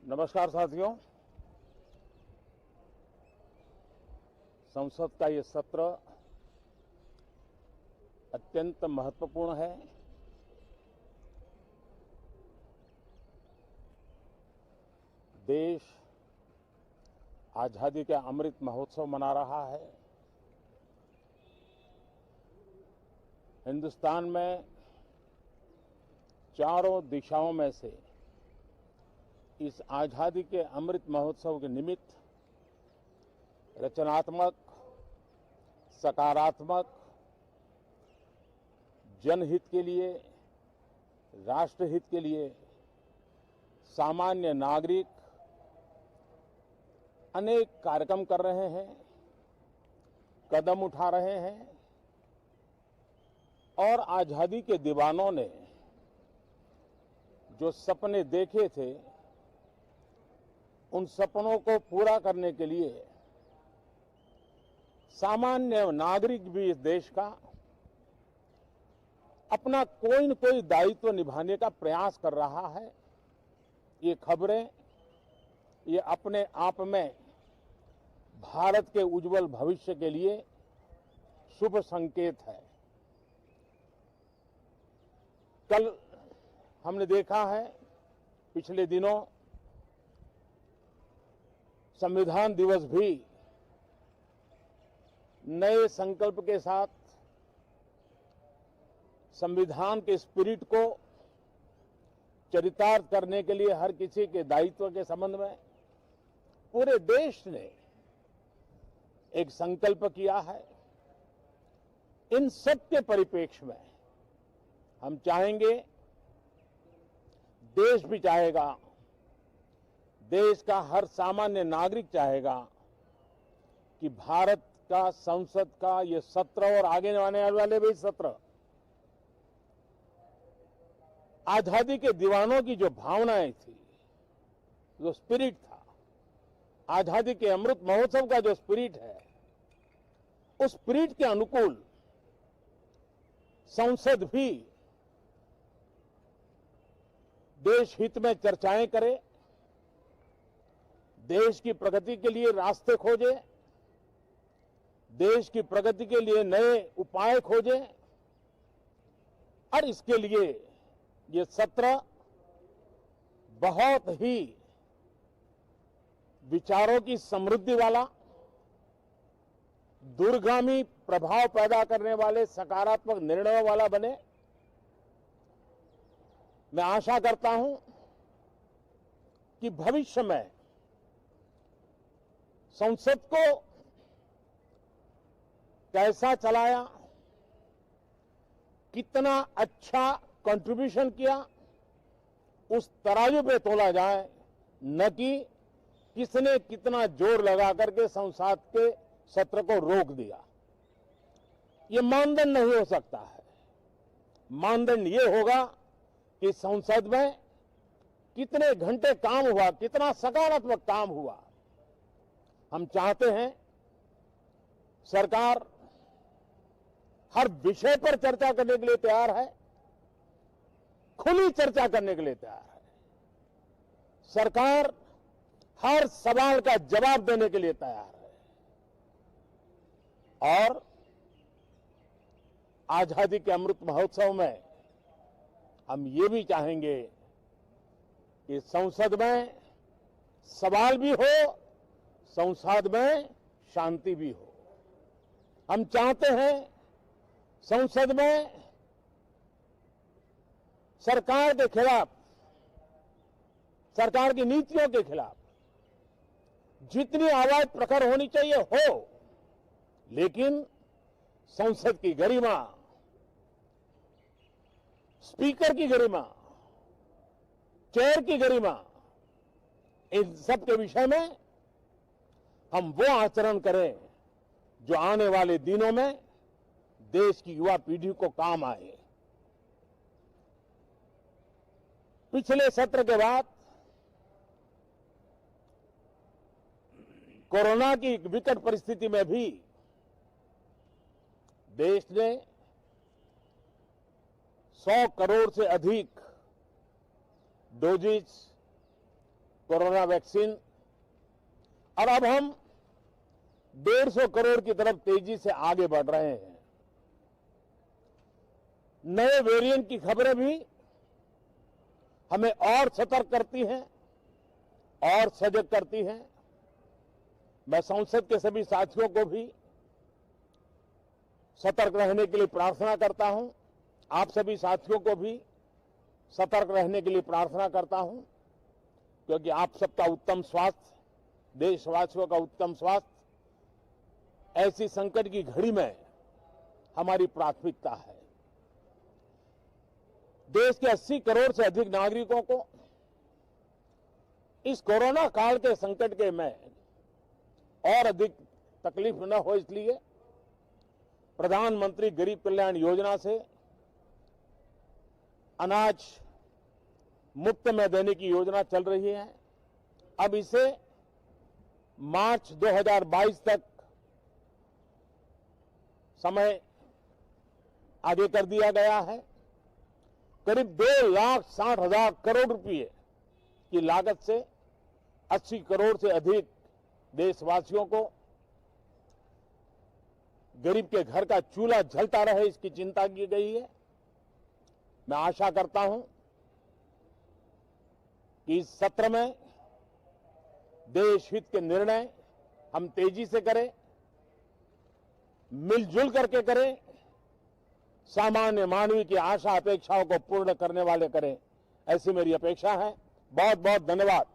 नमस्कार साथियों। संसद का ये सत्र अत्यंत महत्वपूर्ण है। देश आजादी का अमृत महोत्सव मना रहा है। हिंदुस्तान में चारों दिशाओं में से इस आजादी के अमृत महोत्सव के निमित्त रचनात्मक, सकारात्मक, जनहित के लिए, राष्ट्रहित के लिए सामान्य नागरिक अनेक कार्यक्रम कर रहे हैं, कदम उठा रहे हैं और आजादी के दीवानों ने जो सपने देखे थे उन सपनों को पूरा करने के लिए सामान्य नागरिक भी इस देश का अपना कोई न कोई दायित्व निभाने का प्रयास कर रहा है। ये खबरें ये अपने आप में भारत के उज्जवल भविष्य के लिए शुभ संकेत है। कल हमने देखा है, पिछले दिनों संविधान दिवस भी नए संकल्प के साथ संविधान के स्पिरिट को चरितार्थ करने के लिए हर किसी के दायित्व के संबंध में पूरे देश ने एक संकल्प किया है। इन सब के परिप्रेक्ष्य में हम चाहेंगे, देश भी चाहेगा, देश का हर सामान्य नागरिक चाहेगा कि भारत का संसद का ये सत्र और आगे आने वाले भी सत्र आजादी के दीवानों की जो भावनाएं थी, जो स्पिरिट था, आजादी के अमृत महोत्सव का जो स्पिरिट है, उस स्पिरिट के अनुकूल संसद भी देश हित में चर्चाएं करे, देश की प्रगति के लिए रास्ते खोजे, देश की प्रगति के लिए नए उपाय खोजे और इसके लिए ये सत्र बहुत ही विचारों की समृद्धि वाला, दूरगामी प्रभाव पैदा करने वाले सकारात्मक निर्णयों वाला बने। मैं आशा करता हूं कि भविष्य में संसद को कैसा चलाया, कितना अच्छा कंट्रीब्यूशन किया, उस तराजू पे तोला जाए, न कि किसने कितना जोर लगा करके संसद के सत्र को रोक दिया। ये मानदंड नहीं हो सकता है। मानदंड ये होगा कि संसद में कितने घंटे काम हुआ, कितना सकारात्मक काम हुआ। हम चाहते हैं सरकार हर विषय पर चर्चा करने के लिए तैयार है, खुली चर्चा करने के लिए तैयार है। सरकार हर सवाल का जवाब देने के लिए तैयार है और आजादी के अमृत महोत्सव में हम ये भी चाहेंगे कि संसद में सवाल भी हो, संसद में शांति भी हो। हम चाहते हैं संसद में सरकार के खिलाफ, सरकार की नीतियों के खिलाफ जितनी आवाज प्रखर होनी चाहिए हो, लेकिन संसद की गरिमा, स्पीकर की गरिमा, चेयर की गरिमा, इन सब के विषय में हम वो आचरण करें जो आने वाले दिनों में देश की युवा पीढ़ी को काम आए। पिछले सत्र के बाद कोरोना की विकट परिस्थिति में भी देश ने 100 करोड़ से अधिक डोजेज कोरोना वैक्सीन और अब हम 150 करोड़ की तरफ तेजी से आगे बढ़ रहे हैं। नए वेरिएंट की खबरें भी हमें और सतर्क करती हैं और सजग करती हैं। मैं संसद के सभी साथियों को भी सतर्क रहने के लिए प्रार्थना करता हूं। आप सभी साथियों को भी सतर्क रहने के लिए प्रार्थना करता हूं, क्योंकि आप सबका उत्तम स्वास्थ्य, देशवासियों का उत्तम स्वास्थ्य ऐसी संकट की घड़ी में हमारी प्राथमिकता है। देश के 80 करोड़ से अधिक नागरिकों को इस कोरोना काल के संकट के में और अधिक तकलीफ न हो, इसलिए प्रधानमंत्री गरीब कल्याण योजना से अनाज मुफ्त में देने की योजना चल रही है। अब इसे मार्च 2022 तक समय आगे कर दिया गया है। करीब 2,60,000 करोड़ रुपए की लागत से 80 करोड़ से अधिक देशवासियों को गरीब के घर का चूल्हा जलता रहे, इसकी चिंता की गई है। मैं आशा करता हूं कि इस सत्र में देश हित के निर्णय हम तेजी से करें, मिलजुल करके करें, सामान्य मानवीय की आशा अपेक्षाओं को पूर्ण करने वाले करें, ऐसी मेरी अपेक्षा है। बहुत बहुत धन्यवाद।